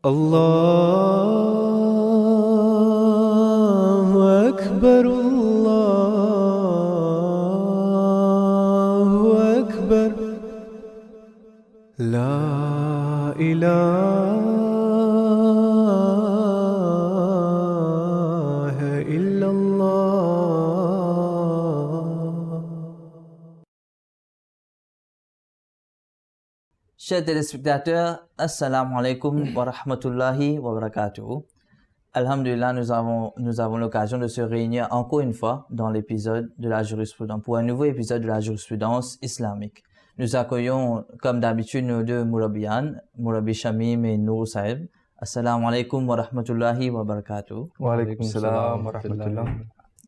Allahu Akbar, Allahu Akbar, La ilaha illallah. Chers téléspectateurs, Assalamu alaikum wa rahmatullahi wa barakatuh. Alhamdulillah, nous avons l'occasion de se réunir encore une fois dans l'épisode de la jurisprudence, pour un nouveau épisode de la jurisprudence islamique. Nous accueillons, comme d'habitude, nos deux Mourabiyan, Mourabi Shamim et Nour Saïb. Assalamu alaikum wa rahmatullahi wa barakatuh. Wa alaykum salam wa rahmatullah.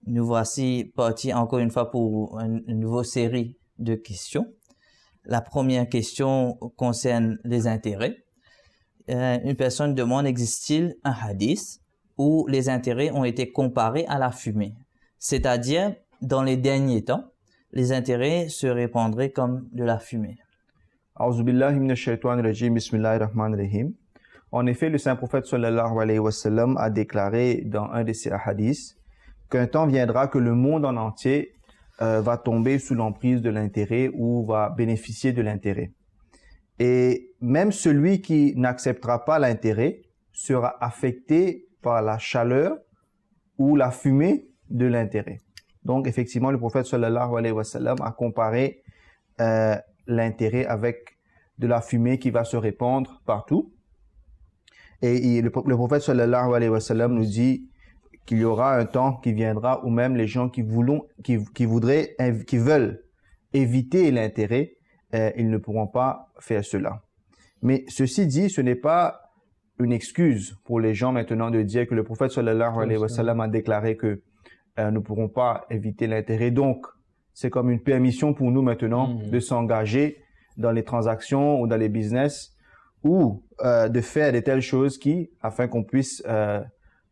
Nous voici partis encore une fois pour une nouvelle série de questions. La première question concerne les intérêts. Une personne demande, existe-t-il un hadith où les intérêts ont été comparés à la fumée? C'est-à-dire, dans les derniers temps, les intérêts se répandraient comme de la fumée. A'udhu billahi minash shaitanir rajim, bismillahir rahmanir rahim. En effet, le saint prophète sallallahu alayhi wa sallam a déclaré dans un de ses hadiths qu'un temps viendra que le monde en entier va tomber sous l'emprise de l'intérêt ou va bénéficier de l'intérêt. Et même celui qui n'acceptera pas l'intérêt sera affecté par la chaleur ou la fumée de l'intérêt. Donc, effectivement, le prophète sallallahu alayhi wa sallam a comparé l'intérêt avec de la fumée qui va se répandre partout. Et le prophète sallallahu alayhi wa sallam nous dit qu'il y aura un temps qui viendra où même les gens qui veulent éviter l'intérêt, ils ne pourront pas faire cela. Mais ceci dit, ce n'est pas une excuse pour les gens maintenant de dire que le prophète sallallahu alayhi wa sallam a déclaré que nous ne pourrons pas éviter l'intérêt. Donc, c'est comme une permission pour nous maintenant de s'engager dans les transactions ou dans les business ou de faire de telles choses afin qu'on puisse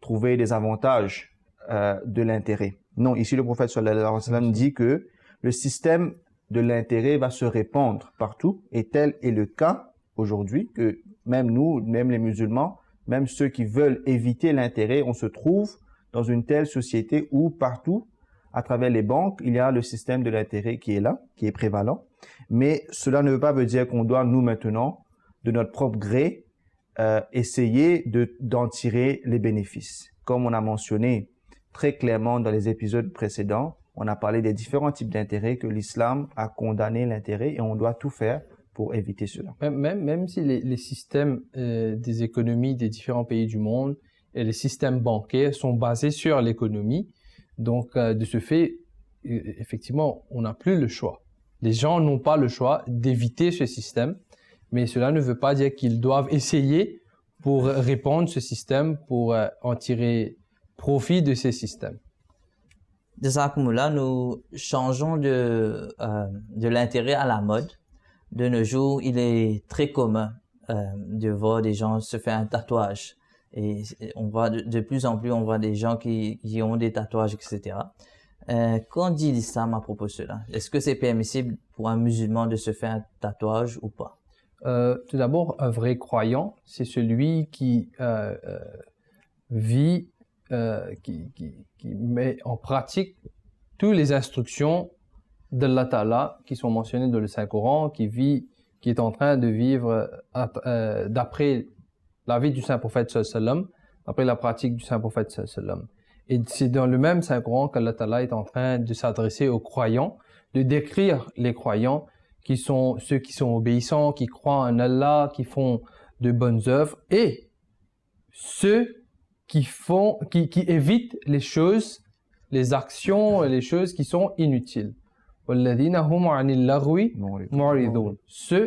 trouver des avantages de l'intérêt. Non, ici le prophète sallallahu alayhi wa sallam dit que le système de l'intérêt va se répandre partout, et tel est le cas aujourd'hui que même nous, même les musulmans, même ceux qui veulent éviter l'intérêt, on se trouve dans une telle société où partout, à travers les banques, il y a le système de l'intérêt qui est là, qui est prévalent. Mais cela ne veut pas dire qu'on doit nous maintenant, de notre propre gré, essayer d'en tirer les bénéfices. Comme on a mentionné très clairement dans les épisodes précédents, on a parlé des différents types d'intérêts que l'islam a condamné l'intérêt et on doit tout faire pour éviter cela. Même si les systèmes des économies des différents pays du monde et les systèmes bancaires sont basés sur l'économie, donc de ce fait, effectivement, on n'a plus le choix. Les gens n'ont pas le choix d'éviter ce système, mais cela ne veut pas dire qu'ils doivent essayer pour répandre ce système, pour en tirer profit de ces systèmes. Jazakumullah, nous changeons de l'intérêt à la mode. De nos jours, il est très commun de voir des gens se faire un tatouage. Et on voit de plus en plus, on voit des gens qui ont des tatouages, etc. Qu'en dit l'islam à propos de cela? Est-ce que c'est permissible pour un musulman de se faire un tatouage ou pas? Tout d'abord, un vrai croyant, c'est celui qui vit, qui met en pratique toutes les instructions d'Allah Ta'ala qui sont mentionnées dans le Saint-Coran, qui est en train de vivre d'après la vie du Saint-Prophète sallam, d'après la pratique du Saint-Prophète sallam. Et c'est dans le même Saint-Coran qu'Allah Ta'ala est en train de s'adresser aux croyants, de décrire les croyants qui sont ceux qui sont obéissants, qui croient en Allah, qui font de bonnes œuvres, et ceux qui évitent les choses, les actions et les choses qui sont inutiles.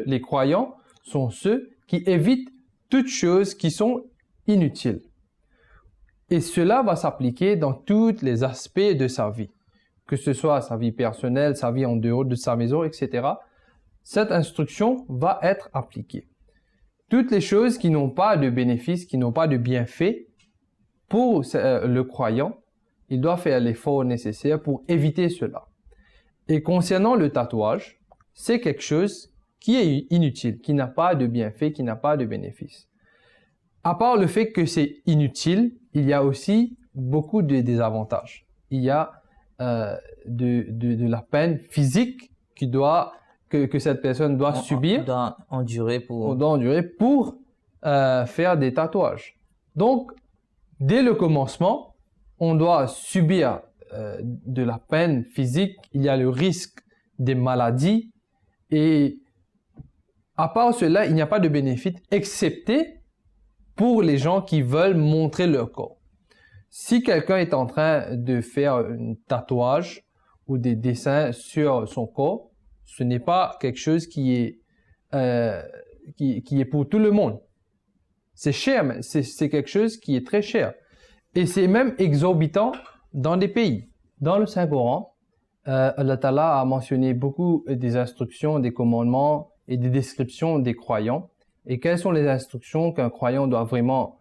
Les croyants sont ceux qui évitent toutes choses qui sont inutiles. Et cela va s'appliquer dans tous les aspects de sa vie, que ce soit sa vie personnelle, sa vie en dehors de sa maison, etc. Cette instruction va être appliquée. Toutes les choses qui n'ont pas de bénéfice, qui n'ont pas de bienfait pour le croyant, il doit faire l'effort nécessaire pour éviter cela. Et concernant le tatouage, c'est quelque chose qui est inutile, qui n'a pas de bienfait, qui n'a pas de bénéfice. À part le fait que c'est inutile, il y a aussi beaucoup de désavantages. Il y a de la peine physique que cette personne doit subir, doit endurer pour faire des tatouages. Donc, dès le commencement, on doit subir de la peine physique. Il y a le risque des maladies et à part cela, il n'y a pas de bénéfice excepté pour les gens qui veulent montrer leur corps. Si quelqu'un est en train de faire un tatouage ou des dessins sur son corps, ce n'est pas quelque chose qui est pour tout le monde. C'est cher, mais c'est quelque chose qui est très cher. Et c'est même exorbitant dans des pays. Dans le Saint-Coran, Allah Ta'ala a mentionné beaucoup des instructions, des commandements et des descriptions des croyants. Et quelles sont les instructions qu'un croyant doit vraiment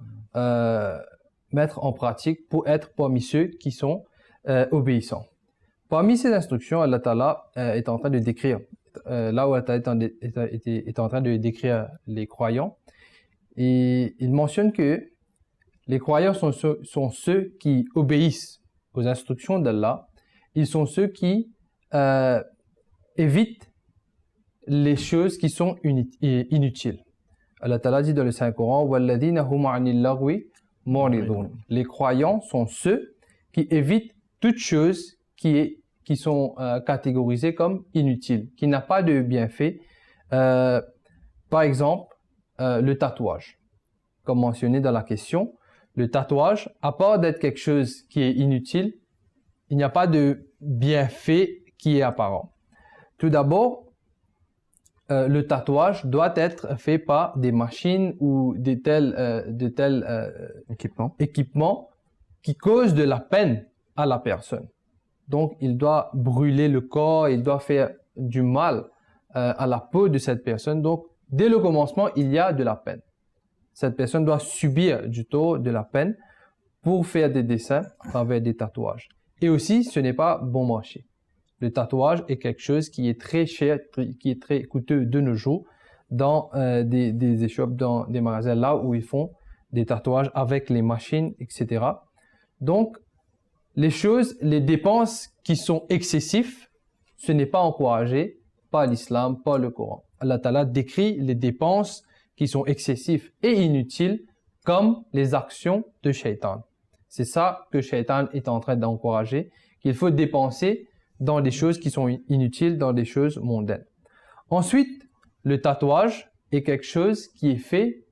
mettre en pratique pour être parmi ceux qui sont obéissants. Parmi ces instructions, Allah Ta'ala est en train de décrire, là où Allah Ta'ala est en train de décrire les croyants, et il mentionne que les croyants sont ceux qui obéissent aux instructions d'Allah. Ils sont ceux qui évitent les choses qui sont inutiles. Allah Ta'ala dit dans le Saint-Coran, وَالَّذِينَ هُمْ عَنِ اللَّغْوِ مُعْرِضُونَ. Les croyants sont ceux qui évitent toutes choses qui sont catégorisées comme inutiles, qui n'ont pas de bienfait. Par exemple, le tatouage. Comme mentionné dans la question, le tatouage, à part d'être quelque chose qui est inutile, il n'y a pas de bienfait qui est apparent. Tout d'abord, le tatouage doit être fait par des machines ou de tels équipements qui causent de la peine à la personne. Donc, il doit brûler le corps, il doit faire du mal à la peau de cette personne. Donc, dès le commencement, il y a de la peine. Cette personne doit subir du tout de la peine pour faire des dessins à travers des tatouages. Et aussi, ce n'est pas bon marché. Le tatouage est quelque chose qui est très cher, qui est très coûteux de nos jours dans des shops, dans des magasins là où ils font des tatouages avec les machines, etc. Donc, les dépenses qui sont excessives, ce n'est pas encouragé par l'islam, par le Coran. Allah Ta'ala décrit les dépenses qui sont excessives et inutiles comme les actions de Shaitan. C'est ça que Shaitan est en train d'encourager, qu'il faut dépenser dans des choses qui sont inutiles, dans des choses mondaines. Ensuite, le tatouage est quelque chose qui est fait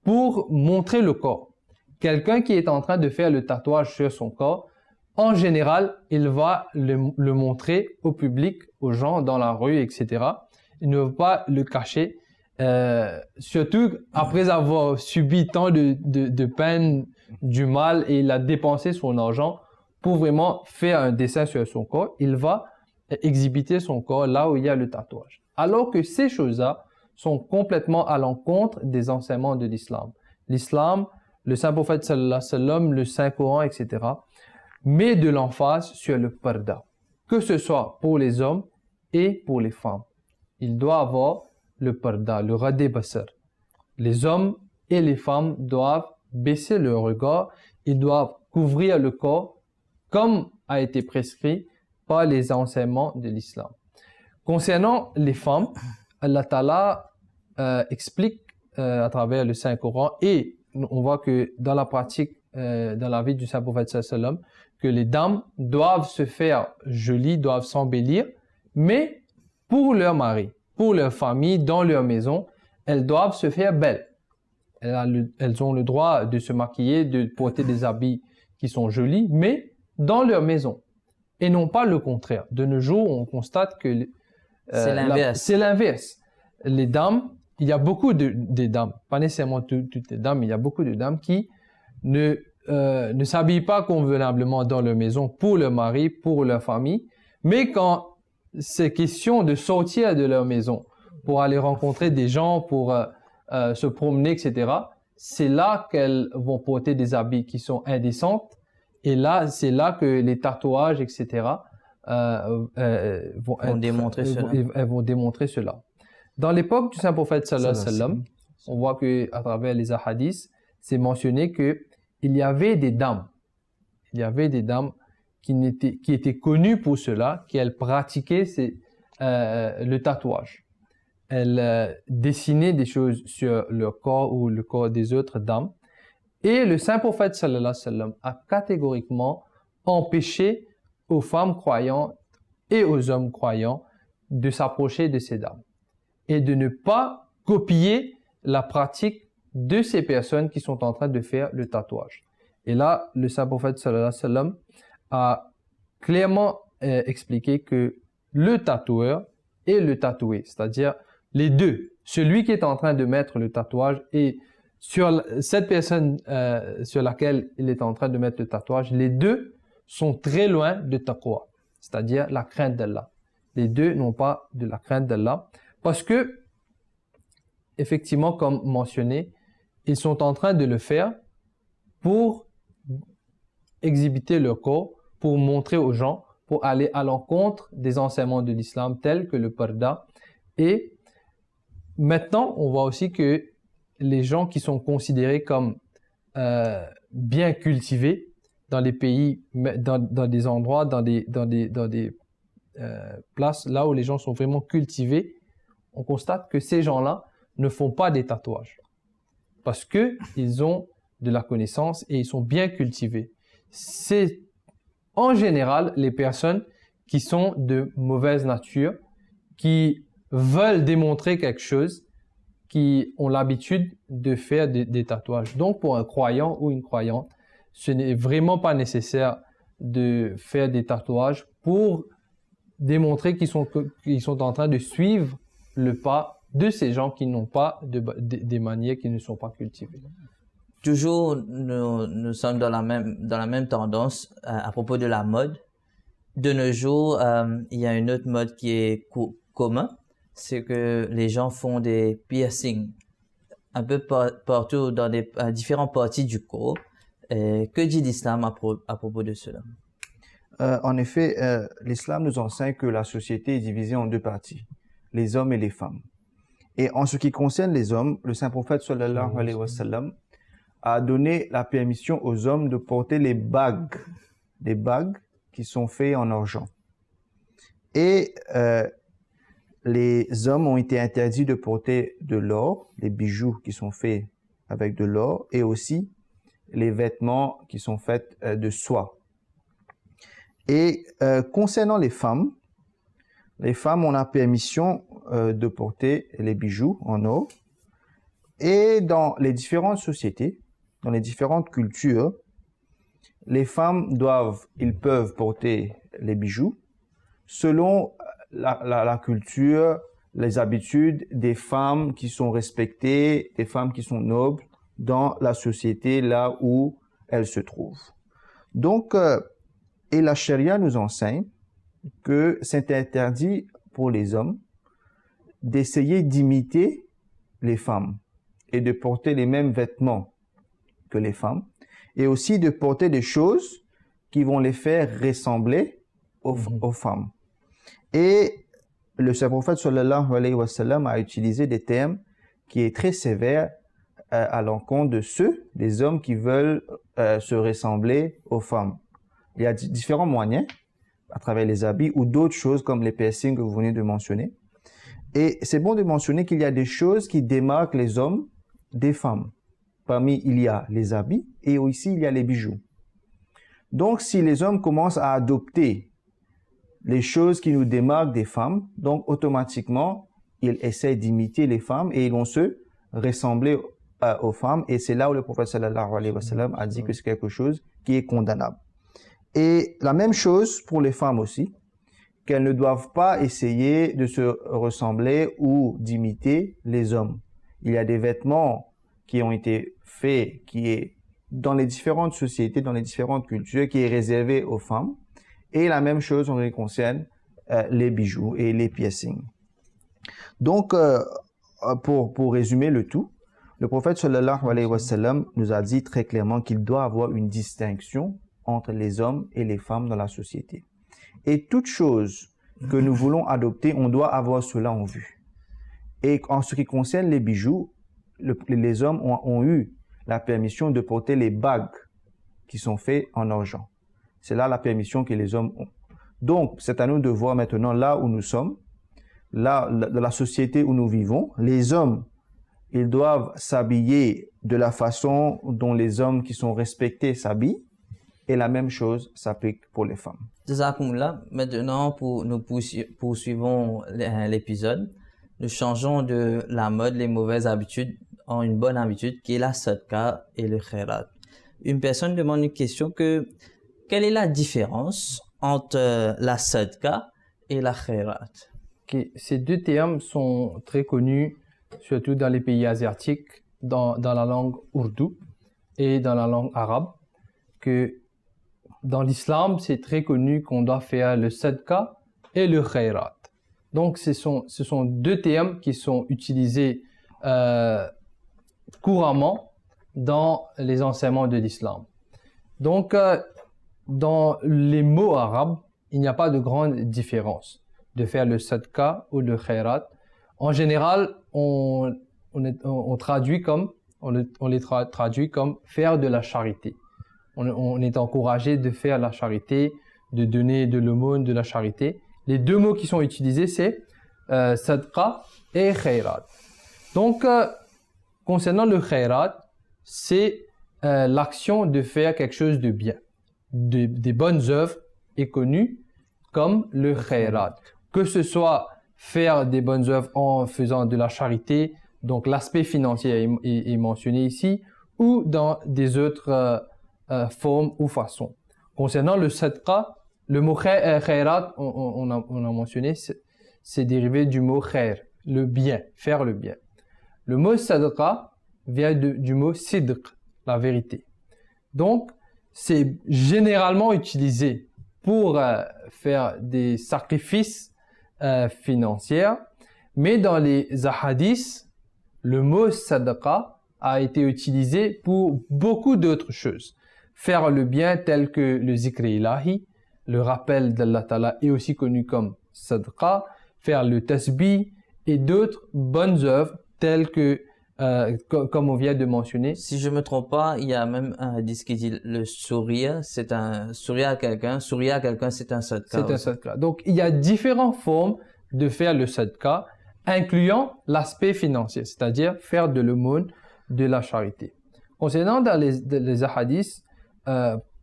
pour montrer le corps. Quelqu'un qui est en train de faire le tatouage sur son corps, en général, il va le montrer au public, aux gens dans la rue, etc. Il ne va pas le cacher, surtout après avoir subi tant de peine, du mal, et il a dépensé son argent pour vraiment faire un dessin sur son corps. Il va exhibiter son corps là où il y a le tatouage. Alors que ces choses-là sont complètement à l'encontre des enseignements de l'islam. L'islam, le saint prophète sallallahu alayhi wa sallam, le Saint-Coran, etc. met de l'emphase sur le parda, que ce soit pour les hommes et pour les femmes. Il doit avoir le parda, le radé basar. Les hommes et les femmes doivent baisser leur regard, ils doivent couvrir le corps comme a été prescrit par les enseignements de l'islam. Concernant les femmes, Allah Ta'ala explique à travers le Saint-Coran, et on voit que dans la pratique, dans la vie du saint prophète sallallahu alayhi wa sallam, que les dames doivent se faire jolies, doivent s'embellir, mais pour leur mari, pour leur famille, dans leur maison, elles doivent se faire belles. Elles ont le droit de se maquiller, de porter des habits qui sont jolis, mais dans leur maison. Et non pas le contraire. De nos jours, on constate que c'est l'inverse. C'est l'inverse. Les dames, il y a beaucoup de dames, pas nécessairement toutes les dames, mais il y a beaucoup de dames qui ne s'habillent pas convenablement dans leur maison pour leur mari, pour leur famille, mais quand c'est question de sortir de leur maison pour aller rencontrer des gens, pour se promener, etc., c'est là qu'elles vont porter des habits qui sont indécents, et là, c'est là que les tatouages, etc., vont démontrer cela. Dans l'époque du saint prophète sallallahu alayhi wa sallam, on voit que à travers les hadiths, c'est mentionné que il y avait des dames. Il y avait des dames qui étaient connues pour cela, qu'elles pratiquaient le tatouage. Elles dessinaient des choses sur leur corps ou le corps des autres dames. Et le saint prophète sallallahu alayhi wa sallam a catégoriquement empêché aux femmes croyantes et aux hommes croyants de s'approcher de ces dames et de ne pas copier la pratique de ces personnes qui sont en train de faire le tatouage. Et là, le saint prophète sallallahu alayhi wa sallam a clairement expliqué que le tatoueur et le tatoué, c'est-à-dire les deux, celui qui est en train de mettre le tatouage et sur cette personne sur laquelle il est en train de mettre le tatouage, les deux sont très loin de taqwa, c'est-à-dire la crainte d'Allah. Les deux n'ont pas de la crainte d'Allah parce que, effectivement, comme mentionné, ils sont en train de le faire pour exhibiter leur corps, pour montrer aux gens, pour aller à l'encontre des enseignements de l'islam tels que le parda. Et maintenant, on voit aussi que les gens qui sont considérés comme bien cultivés dans les pays, dans des endroits, dans des places là où les gens sont vraiment cultivés, on constate que ces gens-là ne font pas des tatouages parce qu'ils ont de la connaissance et ils sont bien cultivés. C'est en général les personnes qui sont de mauvaise nature, qui veulent démontrer quelque chose, qui ont l'habitude de faire des tatouages. Donc pour un croyant ou une croyante, ce n'est vraiment pas nécessaire de faire des tatouages pour démontrer qu'ils sont en train de suivre le pas de ces gens qui n'ont pas des manières qui ne sont pas cultivées. Toujours, nous sommes dans la même tendance à propos de la mode. De nos jours, il y a une autre mode qui est commune, c'est que les gens font des piercings un peu partout dans différentes parties du corps. Que dit l'islam à propos de cela? En effet, l'islam nous enseigne que la société est divisée en deux parties, les hommes et les femmes. Et en ce qui concerne les hommes, le saint prophète sallallahu alayhi wa sallam a donné la permission aux hommes de porter des bagues qui sont faites en argent. Et les hommes ont été interdits de porter de l'or, les bijoux qui sont faits avec de l'or, et aussi les vêtements qui sont faits de soie. Et concernant les femmes, on a permission de porter les bijoux en or. Et dans les différentes sociétés, dans les différentes cultures, les femmes ils peuvent porter les bijoux selon la culture, les habitudes des femmes qui sont respectées, des femmes qui sont nobles dans la société là où elles se trouvent. Donc, et la charia nous enseigne que c'est interdit pour les hommes d'essayer d'imiter les femmes et de porter les mêmes vêtements que les femmes et aussi de porter des choses qui vont les faire ressembler aux femmes. Et le saint prophète sallallahu alayhi wa sallam a utilisé des termes qui est très sévères à l'encontre de ceux, des hommes qui veulent se ressembler aux femmes. Il y a différents moyens à travers les habits ou d'autres choses comme les piercings que vous venez de mentionner. Et c'est bon de mentionner qu'il y a des choses qui démarquent les hommes des femmes. Parmi, il y a les habits et aussi il y a les bijoux. Donc, si les hommes commencent à adopter les choses qui nous démarquent des femmes, donc automatiquement, ils essaient d'imiter les femmes et ils vont se ressembler aux femmes. Et c'est là où le prophète sallallahu alayhi wa sallam a dit que c'est quelque chose qui est condamnable. Et la même chose pour les femmes aussi, qu'elles ne doivent pas essayer de se ressembler ou d'imiter les hommes. Il y a des vêtements qui ont été faits, qui est dans les différentes sociétés, dans les différentes cultures, qui est réservé aux femmes. Et la même chose en ce qui concerne les bijoux et les piercings. Donc, pour résumer le tout, le prophète sallallahu alayhi wa sallam nous a dit très clairement qu'il doit avoir une distinction entre les hommes et les femmes dans la société. Et toute chose que nous voulons adopter, on doit avoir cela en vue. Et en ce qui concerne les bijoux, les hommes ont eu la permission de porter les bagues qui sont faites en argent. C'est là la permission que les hommes ont. Donc, c'est à nous de voir maintenant là où nous sommes, là, dans la société où nous vivons. Les hommes, ils doivent s'habiller de la façon dont les hommes qui sont respectés s'habillent. Et la même chose s'applique pour les femmes. Jazakumullah. Maintenant, nous poursuivons l'épisode. Nous changeons de la mode, les mauvaises habitudes, en une bonne habitude qui est la sadqa et le khairat. Une personne demande une question quelle est la différence entre la sadqa et la khairat? Ces deux termes sont très connus, surtout dans les pays asiatiques, dans la langue ourdou et dans la langue arabe, que dans l'islam, c'est très connu qu'on doit faire le sadqa et le khairat. Donc, ce sont deux termes qui sont utilisés couramment dans les enseignements de l'islam. Donc, dans les mots arabes, il n'y a pas de grande différence de faire le sadqa ou le khairat. En général, on traduit on les traduit comme faire de la charité. On est encouragé de faire la charité, de donner de l'aumône, de la charité. Les deux mots qui sont utilisés, c'est sadqa et khairat. Donc, concernant le khairat, c'est l'action de faire quelque chose de bien. Des bonnes œuvres est connu comme le khairat. Que ce soit faire des bonnes œuvres en faisant de la charité, donc l'aspect financier est mentionné ici, ou dans des autres formes ou façons. Concernant le sadqa, le mot khairat, on a mentionné, c'est dérivé du mot khair, le bien, faire le bien. Le mot sadqa vient du mot sidq, la vérité. Donc, c'est généralement utilisé pour faire des sacrifices financiers, mais dans les hadiths, le mot sadqa a été utilisé pour beaucoup d'autres choses. Faire le bien tel que le zikr ilahi, le rappel d'Allah Ta'ala est aussi connu comme sadqa, faire le tasbih et d'autres bonnes œuvres telles que, comme on vient de mentionner. Si je me trompe pas, il y a même un hadith qui dit le sourire, c'est un sourire à quelqu'un, c'est un sadqa. C'est un sadqa. Donc, il y a différentes formes de faire le sadqa, incluant l'aspect financier, c'est-à-dire faire de l'aumône, de la charité. Concernant dans les hadiths,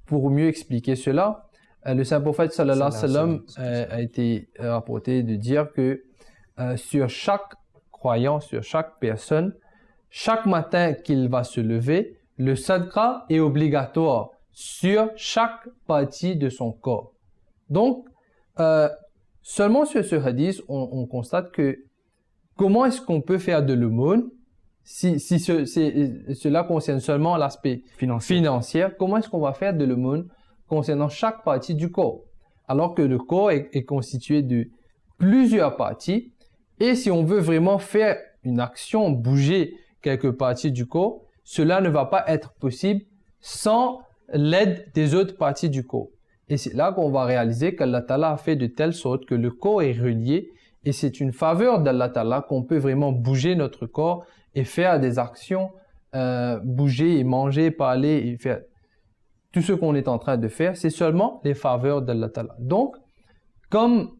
pour mieux expliquer cela, le saint prophète sallallahu alayhi wa sallam a été rapporté de dire que sur chaque croyant, sur chaque personne, chaque matin qu'il va se lever, le sadqa est obligatoire sur chaque partie de son corps. Donc, seulement sur ce hadith, on constate que comment est-ce qu'on peut faire de l'aumône si cela concerne seulement l'aspect financier, comment est-ce qu'on va faire de l'aumône concernant chaque partie du corps? Alors que le corps est constitué de plusieurs parties, et si on veut vraiment faire une action, bouger quelques parties du corps, cela ne va pas être possible sans l'aide des autres parties du corps. Et c'est là qu'on va réaliser qu'Allah Ta'ala a fait de telle sorte que le corps est relié, et c'est une faveur d'Allah Ta'ala qu'on peut vraiment bouger notre corps et faire des actions, bouger et manger, parler et faire tout ce qu'on est en train de faire, c'est seulement les faveurs d'Allah Ta'ala. Donc, comme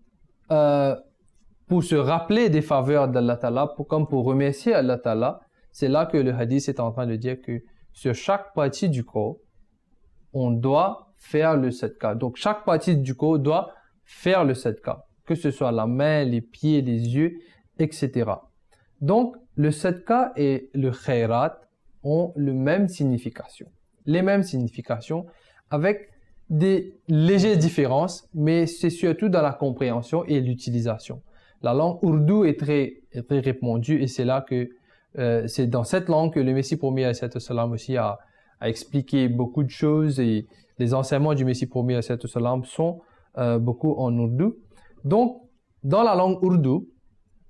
pour se rappeler des faveurs d'Allah Ta'ala, comme pour remercier Allah Ta'ala, c'est là que le hadith est en train de dire que sur chaque partie du corps, on doit faire le sadqa. Donc, chaque partie du corps doit faire le sadqa, que ce soit la main, les pieds, les yeux, etc. Donc, le sadqa et le khairat ont les mêmes significations, avec des légères différences, mais c'est surtout dans la compréhension et l'utilisation. La langue ourdou est très répandue, et c'est là que c'est dans cette langue que le Messie premier aussi a expliqué beaucoup de choses, et les enseignements du Messie premier sont beaucoup en ourdou. Donc, dans la langue ourdou,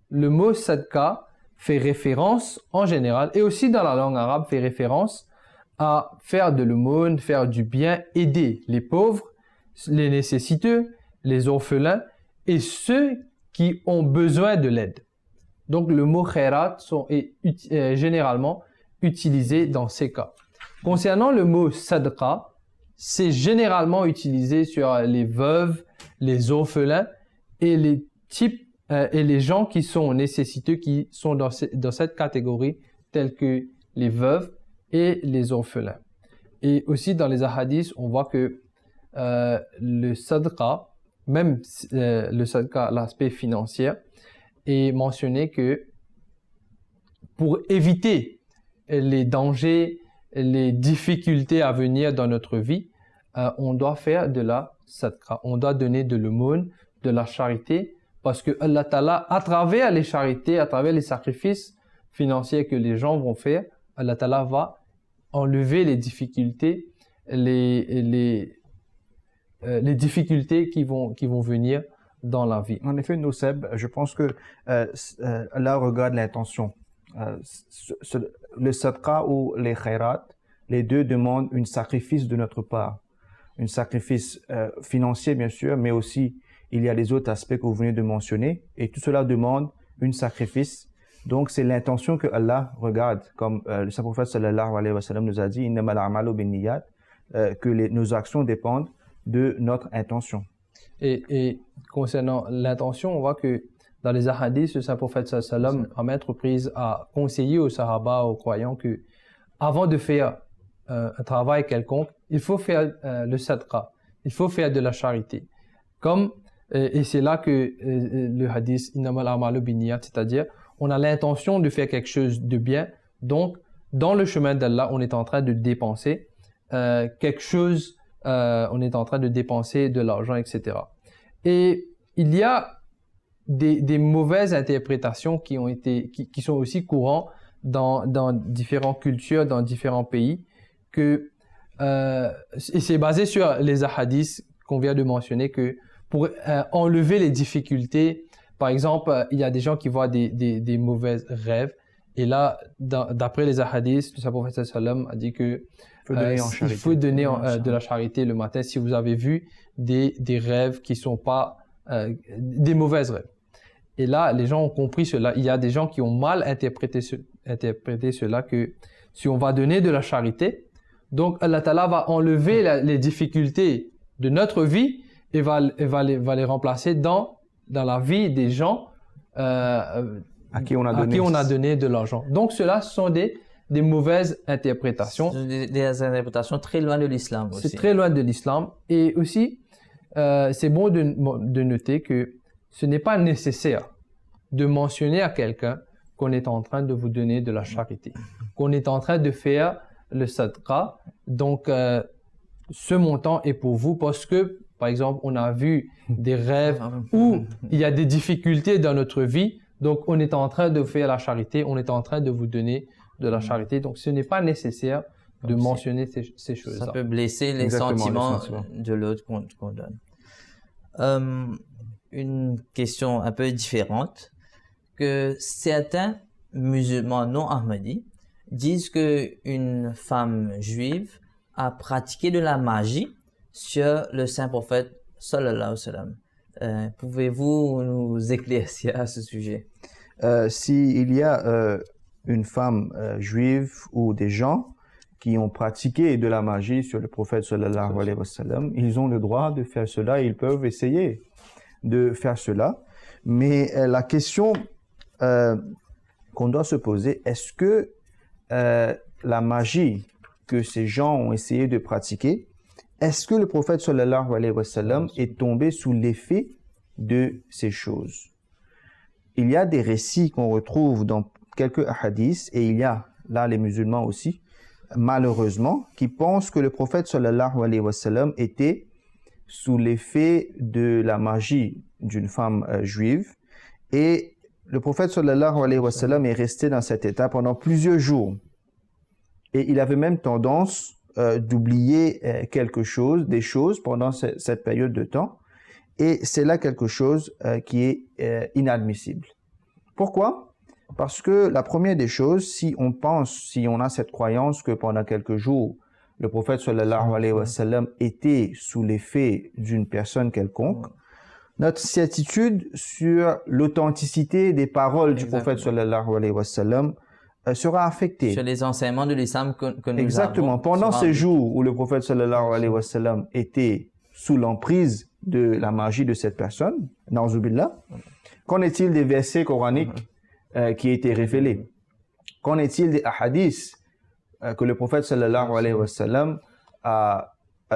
le mot sadqa fait référence en général, et aussi dans la langue arabe fait référence à faire de l'aumône, faire du bien, aider les pauvres, les nécessiteux, les orphelins et ceux qui ont besoin de l'aide. Donc le mot khairat est généralement utilisé dans ces cas. Concernant le mot sadqa, c'est généralement utilisé sur les veuves, les orphelins et les types et les gens qui sont nécessiteux, qui sont dans cette catégorie, tels que les veuves et les orphelins. Et aussi dans les hadiths, on voit que le sadqa, même le sadqa, l'aspect financier, est mentionné que pour éviter les dangers, les difficultés à venir dans notre vie, on doit faire de la sadqa, on doit donner de l'aumône, de la charité, parce que Allah Ta'ala, à travers les charités, à travers les sacrifices financiers que les gens vont faire, Allah Ta'ala va enlever les difficultés, les difficultés qui vont venir dans la vie. En effet, Nuseb, je pense que là, regarde l'intention. Le sadqa ou les khairat, les deux demandent un sacrifice de notre part. Un sacrifice financier, bien sûr, mais aussi il y a les autres aspects que vous venez de mentionner. Et tout cela demande un sacrifice. Donc, c'est l'intention que Allah regarde. Comme le Saint-Prophète sallallahu alayhi wa sallam nous a dit, innamal a'malu binniyat, que nos actions dépendent de notre intention. Et concernant l'intention, on voit que dans les hadiths, le Saint-Prophète sallallahu alayhi wa sallam, à maintes reprises, a conseillé aux sahaba, aux croyants, que avant de faire un travail quelconque, il faut faire le sadqa, il faut faire de la charité. Et c'est là que le hadith innamal a'malu binniyat, c'est-à-dire on a l'intention de faire quelque chose de bien, donc dans le chemin d'Allah, on est en train de dépenser quelque chose, on est en train de dépenser de l'argent, etc. Et il y a des mauvaises interprétations qui sont aussi courantes dans différentes cultures, dans différents pays, et c'est basé sur les hadiths qu'on vient de mentionner, que pour enlever les difficultés, par exemple, il y a des gens qui voient des mauvais rêves, et là, d'après les hadiths, le Prophète sallam a dit que il faut donner de la charité le matin si vous avez vu des rêves qui sont pas des mauvais rêves. Et là, les gens ont compris cela. Il y a des gens qui ont mal interprété cela, que si on va donner de la charité, donc Allah Ta'ala va enlever les difficultés de notre vie et va les remplacer dans la vie des gens à qui on a donné de l'argent. Donc cela sont des mauvaises interprétations. Des interprétations très loin de l'islam aussi. C'est très loin de l'islam. Et aussi, c'est bon de noter que ce n'est pas nécessaire de mentionner à quelqu'un qu'on est en train de vous donner de la charité, qu'on est en train de faire le sadqa. Donc, ce montant est pour vous parce que, par exemple, on a vu des rêves où il y a des difficultés dans notre vie. Donc, on est en train de faire la charité, on est en train de vous donner de la charité. Donc, ce n'est pas nécessaire de mentionner ces choses-là. Ça peut blesser les sentiments de l'autre qu'on donne. Une question un peu différente, que certains musulmans non ahmadis disent qu'une femme juive a pratiqué de la magie sur le Saint-Prophète sallallahu alayhi wa sallam. Pouvez-vous nous éclaircir à ce sujet? S'il y a une femme juive ou des gens qui ont pratiqué de la magie sur le prophète sallallahu alayhi wa sallam, ils ont le droit de faire cela, ils peuvent essayer de faire cela. Mais la question qu'on doit se poser, est-ce que la magie que ces gens ont essayé de pratiquer, est-ce que le prophète sallallahu alayhi wa sallam est tombé sous l'effet de ces choses? Il y a des récits qu'on retrouve dans quelques hadiths, et il y a là les musulmans aussi, malheureusement, qui pensent que le prophète sallallahu alayhi wa sallam était sous l'effet de la magie d'une femme juive, et le prophète sallallahu alayhi wa sallam est resté dans cet état pendant plusieurs jours. Et il avait même tendance d'oublier des choses pendant cette période de temps. Et c'est là quelque chose qui est inadmissible. Pourquoi? Parce que la première des choses, si on a cette croyance que pendant quelques jours, le prophète sallallahu alayhi wa sallam était sous l'effet d'une personne quelconque, notre certitude sur l'authenticité des paroles du Exactement. prophète sallallahu alayhi wa sallam sera affectée. Sur les enseignements de l'islam que nous Exactement. avons. Pendant sera- ces jours où le prophète sallallahu alayhi wa sallam était sous l'emprise de la magie de cette personne, na'uzubillah, qu'en est-il des versets coraniques qui étaient révélés? Qu'en est-il des hadiths que le prophète sallallahu alayhi wa sallam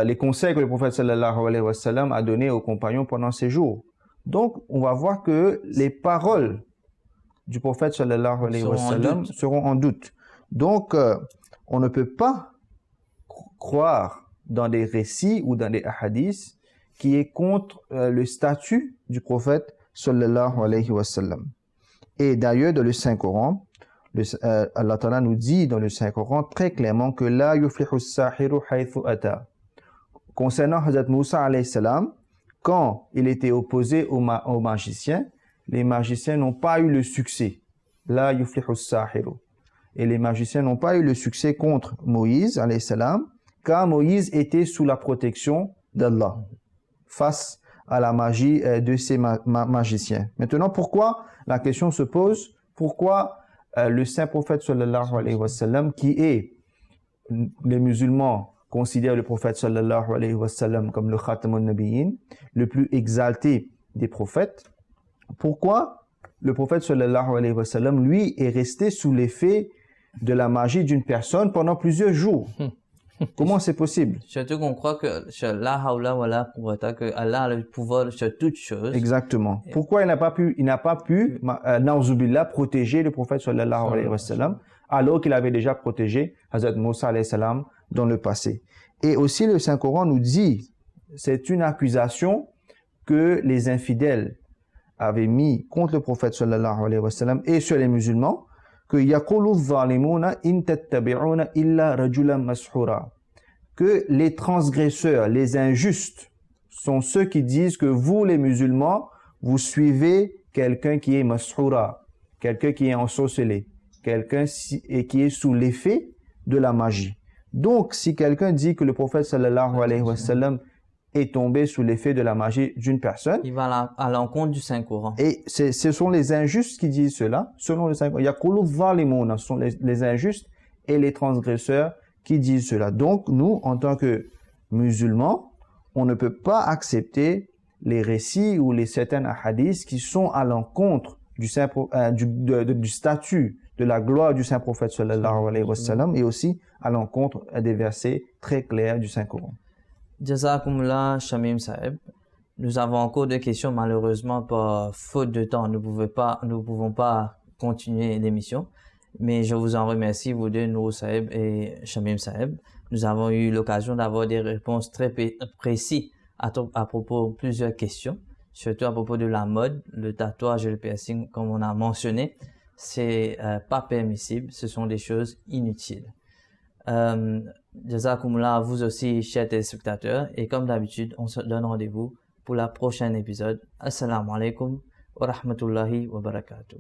les conseils que le prophète sallallahu alayhi wa sallam a donnés aux compagnons pendant ces jours? Donc, on va voir que les paroles du prophète sallallahu alayhi wa sallam seront en doute. Donc, on ne peut pas croire dans des récits ou dans des hadiths qui est contre le statut du prophète sallallahu alayhi wa sallam. Et d'ailleurs, dans le Saint-Coran, Allah Ta'ala nous dit dans le Saint-Coran très clairement que la yuflihu as-sahiru haythu ata. Concernant Hazrat Moussa alayhi salam, quand il était opposé aux magiciens, les magiciens n'ont pas eu le succès. La yuflihu as-sahiru. Et les magiciens n'ont pas eu le succès contre Moïse alayhi salam, car Moïse était sous la protection d'Allah face à la magie de ces magiciens. Maintenant, pourquoi la question se pose? Pourquoi le saint prophète sallallahu alayhi wa sallam, qui est, les musulmans considèrent le prophète sallallahu alayhi wa sallam comme le khatamun nabiyyin, le plus exalté des prophètes, pourquoi le prophète sallallahu alayhi wa sallam, lui, est resté sous l'effet de la magie d'une personne pendant plusieurs jours? Comment c'est possible? Surtout qu'on croit que sur la hawla wa la quwwata, que Allah a le pouvoir sur toutes choses. Exactement. Pourquoi il n'a pas pu, na'uzubillah, protéger le prophète sallallahu alayhi wa sallam, alors qu'il avait déjà protégé Hazrat Moussa alayhi salam dans le passé. Et aussi le Saint-Coran nous dit, c'est une accusation que les infidèles avaient mis contre le prophète sallallahu alayhi wa sallam et sur les musulmans, que yaqulu adh-dhalimuna in tattabi'una illa rajulan mashura, que les transgresseurs, les injustes sont ceux qui disent que vous les musulmans, vous suivez quelqu'un qui est mashura, quelqu'un qui est ensorcelé, quelqu'un qui est sous l'effet de la magie. Donc si quelqu'un dit que le prophète sallallahu alayhi wa sallam est tombé sous l'effet de la magie d'une personne, Il va à l'encontre du Saint-Coran. et ce sont les injustes qui disent cela, selon le Saint-Coran. Yaqulu adh-dhalimuna, ce sont les injustes et les transgresseurs qui disent cela. Donc, nous, en tant que musulmans, on ne peut pas accepter les récits ou les certains hadiths qui sont à l'encontre du statut, de la gloire du Saint-Prophète sallallahu alayhi wa sallam, et aussi à l'encontre des versets très clairs du Saint-Coran. Jazakumullah Shamim Sahib. Nous avons encore des questions, malheureusement, par faute de temps, nous ne pouvons pas continuer l'émission. Mais je vous en remercie, vous deux, Nour Sahib et Shamim Sahib. Nous avons eu l'occasion d'avoir des réponses très précises à propos de plusieurs questions, surtout à propos de la mode, le tatouage et le piercing, comme on a mentionné. C'est pas permissible, ce sont des choses inutiles. Jazakumullah à vous aussi, chers téléspectateurs, et comme d'habitude, on se donne rendez-vous pour le prochain épisode. Assalamu alaikum wa rahmatullahi wa barakatuh.